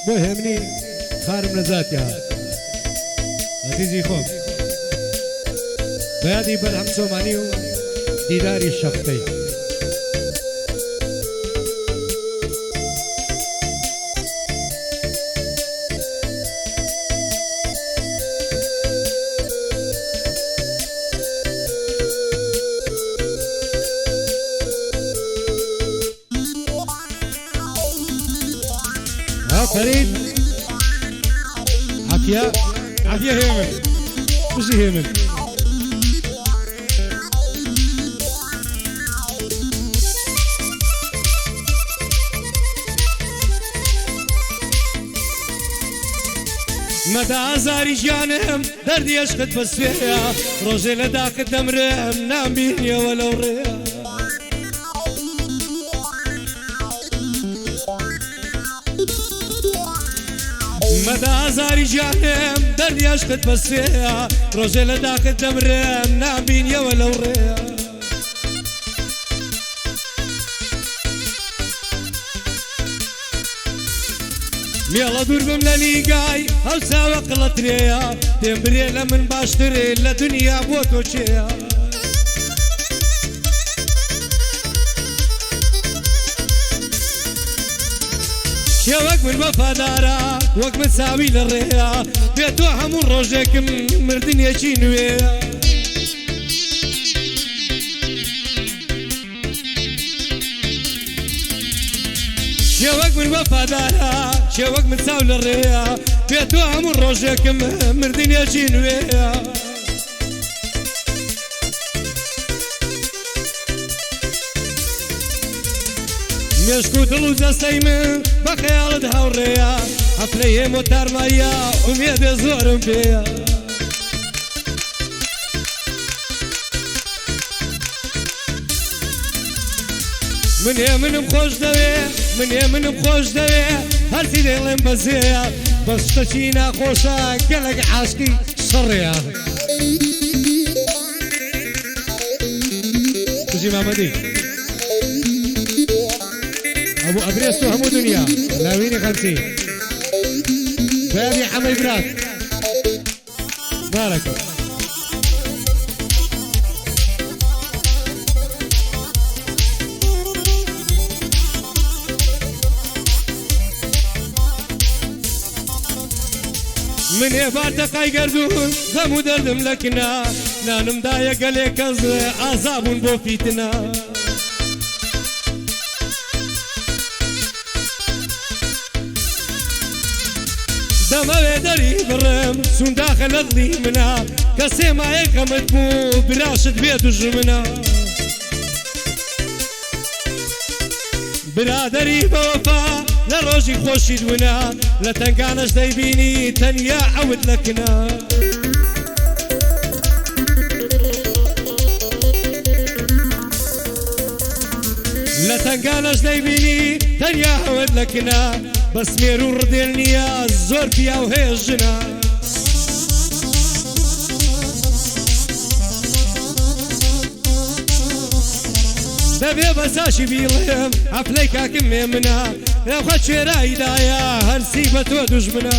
مهمني خارم نزاتها عزيزي خوم بيادي برهم سوماني ديداري الشخصي فريد عافية عافية هيمن وش هيمن مدى زاري جانم دردي اشخد بس فيها روجي لداك دمرم نام بيني ولو ريا مدى زاري جانم دردي اشخد بس فيها روجي لداك دمرم نام بيني ولو ريا ميلا دور بملاني قاي او ساوق لطريا تمبري لمن باشتري لدنيا بوتو شيا شوق من وفادارا وق مساوي للريا بيتو همون روجك مردن يشينويا شوق من وفادارا شوق من ساول الريا بيتو همون روجك مردن يشينويا مشكو دلوزة سيمن بخيال دهوريا حفليه موتار مايا وميد زورم بيا من يمن بخوش دوي من يمن بخوش دوي هرسي ديلين بزيا بس تشينا خوشا قلق عاشقي صريا تجي محمدي ابو ابريستو همو دنيا لاويني 50 بابي حمي برات بارك من يفاتك اي قردون غمو دردم لكنا نانم دايق عليك عذاب بوفيتنا دما دري برم سون داخل الظليمنا كسي ما يقمت بو براشد بيت جمنا برادري بوفا لروجي خوشي دونا لتنقانش دايبيني تنيا عود لكنا لتنقانش دايبيني تنيا عود لكنا بس ميرو رديلني الزور فيها وهي الجنا دبي بساشي بيلهم عفليكا كمي منا يا خد شراي دايا هالسيبة ودجمنا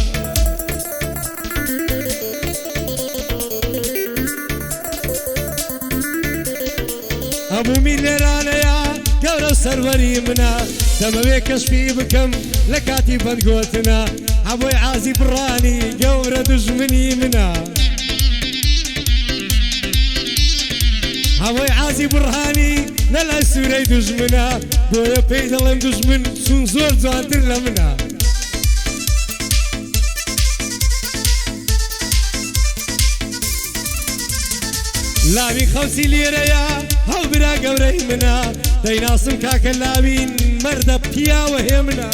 ابو ميلرانا يا قورا سروري منا دموي كشفي بكم لكاتي بنقوتنا ابوي عازي براني قورا دجمني منا ابوي عازي برهاني نلا سوري دجمنا بويا بيدلم دجمن سون زور زواتر لمنا لابي 50 ليرة يا هاو برا قوري منا ديناسم كاكا لابين مردا بيا وهي منا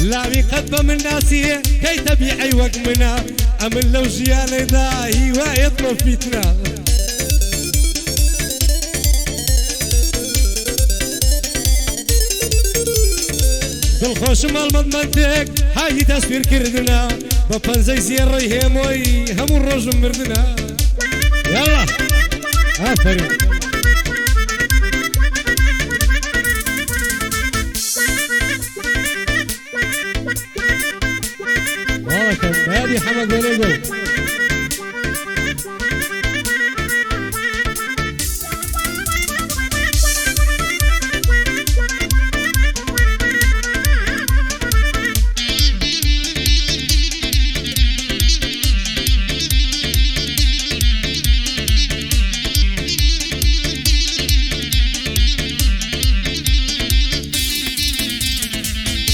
لابي قدبة من ناسية كي تبيعي وق منا أمن لو جيالي داهي ويطلب فيتنا بالخوش مال مضمنتك هاي تصوير كردنا ببنزي زيري هيموي همو الرجم مردنا يلا آفرين سيدي حمد بليقو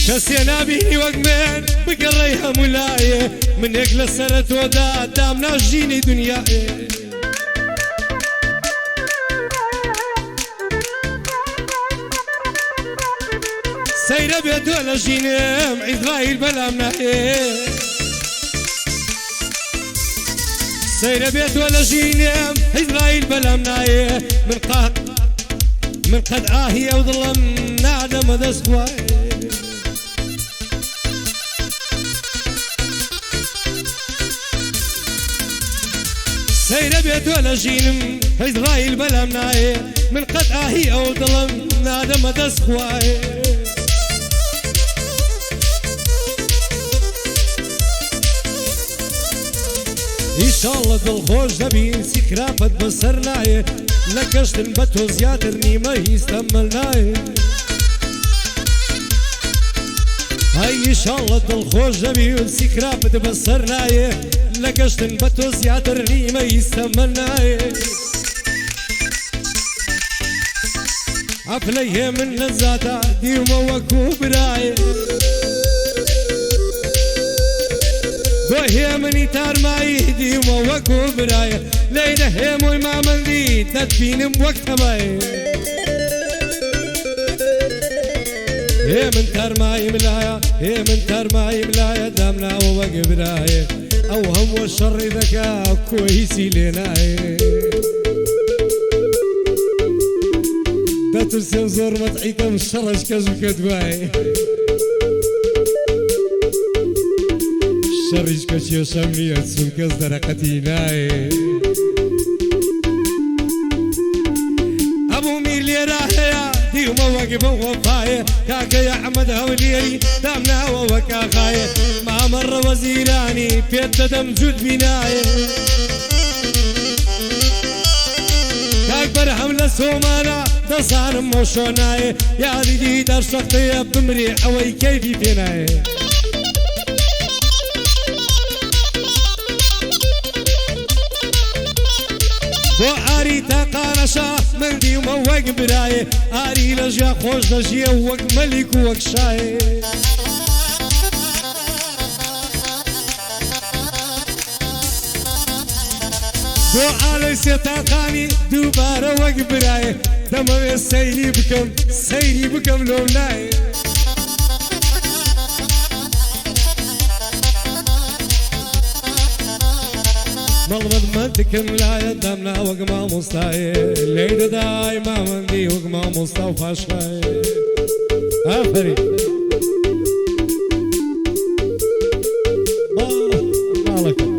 كسي نابيني وقمين بقريها ملاية من هيك لسرت وداد دام ناجيني دنياي سيرة بيت ولا جينم عزرايل بلا مناية سيرة بيت ولا جينم عزرايل بلا مناية من قد آهية وظلم نادم دسخواي سيرة بيت ولا جينم عزرايل بلا مناية من قد آهي أو ظلم نادم دسخواي إن شاء الله بالخوش دبين سكرافة بصرناي لكشت بتو زيادرني ما يستملناي هاي إن شاء الله بالخوش دبين سكرافة بصرناي لقشت بتو زيادرني ما يستملناي عفليه من نزاتا ديما وكوبراي وهي مني تارماي ديما وكوبراي ليلة هي موي ما من دي تدفين بوقتماي هي من تارماي ملايا هي من تارماي ملايا دامنا وكوبراي أوهم والشر ذكاء كويسي لناي داترسي زور مطعيكا مشرش كزو كدواي شرش كشيو شملية سوكز درقتي ناي أبو ميلي راهيا ديما واقف وفاية كاكا يا أحمد هوليري دامنا وكاخاية ما مر وزيراني بيت دم جود بناية كاك برحم لسومانا دصار موشوناية يا ديدي در شخطية بمري حوي كيفي فيناية بو آري تاقانشا من دي وموق براي آري لجيا خوش لجيا وق ملك وق شاي بو آلي سيتاقاني دوبارا وق براي دموي سيري بكم لولاي مغمض مدكم لا يدمنا وقما مستاي ليد داي ما مندي وقما مستوفى شاي آفري مالك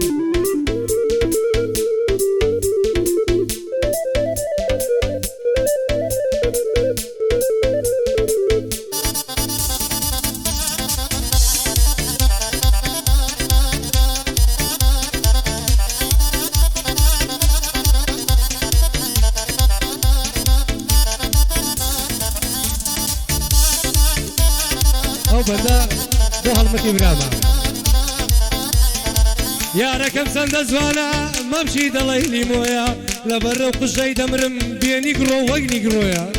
بدا بو هالمتي براما يا ركب سند زوانا ممشي دليلي مويا لبر وقشي دمرم بيني قرو وقني قرويا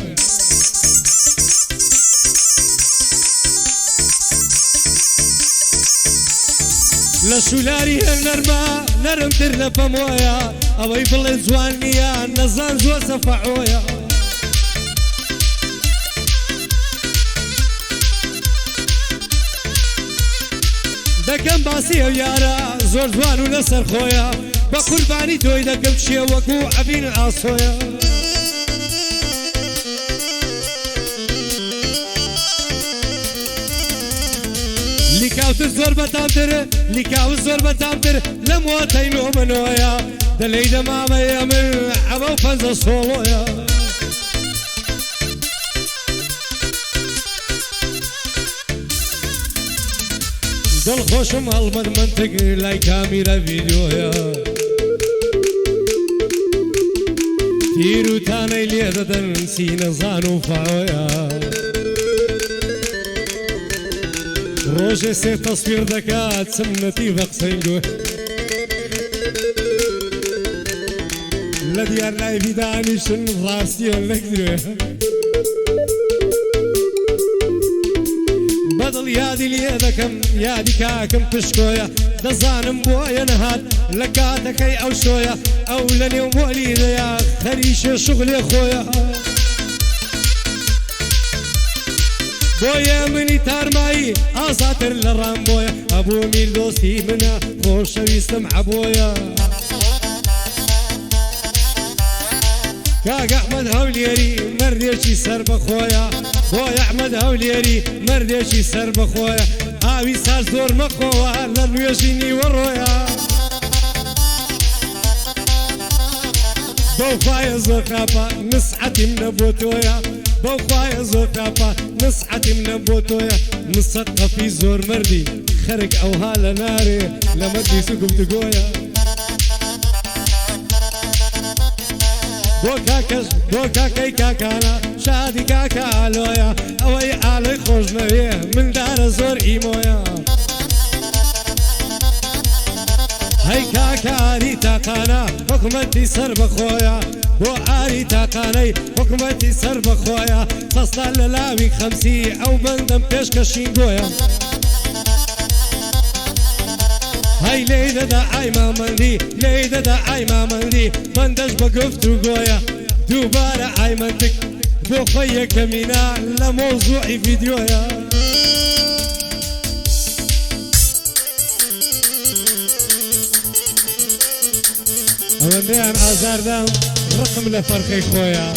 لشولاري النرما نرم ترنف مويا ابي بل زوانيا نزان زو صفعويا دكم باسي ويارا زور زوان ونسر خويا بقرباني توي دكم شي وكو عبين العصويا ليكاوت الزور بتامتر ليكاوت الزور بتامتر لموتين منويا دليد ما بيمن عبو فنز الصولويا دڵخۆشم هەڵمەد منتگ لای کامیرە ڤیدیۆیە تیر و تانەی لێ دەدەن سینەزان و فاوەیە ڕۆژێ سێ تەسویر دەکات سمنەتی بە قسەی گوێ لە دیار لایڤی دانیشتن ڕاستیە نەکدرێ بەدڵ یادی لێ دەکەم یادی کاکەم پشکۆیە دەزانم بۆیە نەهات لە کاتەکەی ئەو شۆیە ئەو لە نێو مۆلیدەیە خەریشێ شوغلێ خۆیە بۆیە منی تارمایی ئازاتر لە ڕام بۆیە ئەبوو میل دۆستی منە خۆشەویستم عەبۆیە کاک ئەحمەد هەولێری مەردێکی سەر بەخۆیە بۆی ئەحمەد هەولێری مەردێکی سەر بەخۆیە ئاوی ساز زۆر مەخۆوە لە نوێژی نیوەڕۆیە بەو خوایە زۆر خراپە نسعەتیم نەبۆ تۆیە بەو خوایە زۆر خراپە نسعەتیم نەبۆ تۆیە مسەقەفی زۆر مەردی خەرک ئەوها لە نارێ لە مەجلیس و گفتوگۆیە بۆ کاکەی کاکانە شادی کاکە ئالۆیە ئەوەی ئالۆی خۆشنەوێ مندارە زۆر ئیمۆیە هەی کاکە ئاری تاقانە حکومەتی سەر بەخۆیە بۆ ئاری تاقانەی حکومەتی سەر بەخۆیە خەستا لە لاوی خەمسی ئەو بەندەم پێشکەشین گۆیە هەی لێی دەدا ئای مامەندی لێی دەدا ئای مامەندی بەندەش بە گفتوگۆیە دووبارە ئای منتک بۆ خۆی یەکەمینە لە مۆزوعی ڤیدیۆیە ئەوەندەیان ئازاردام ڕقم لە فەرقەی خۆیە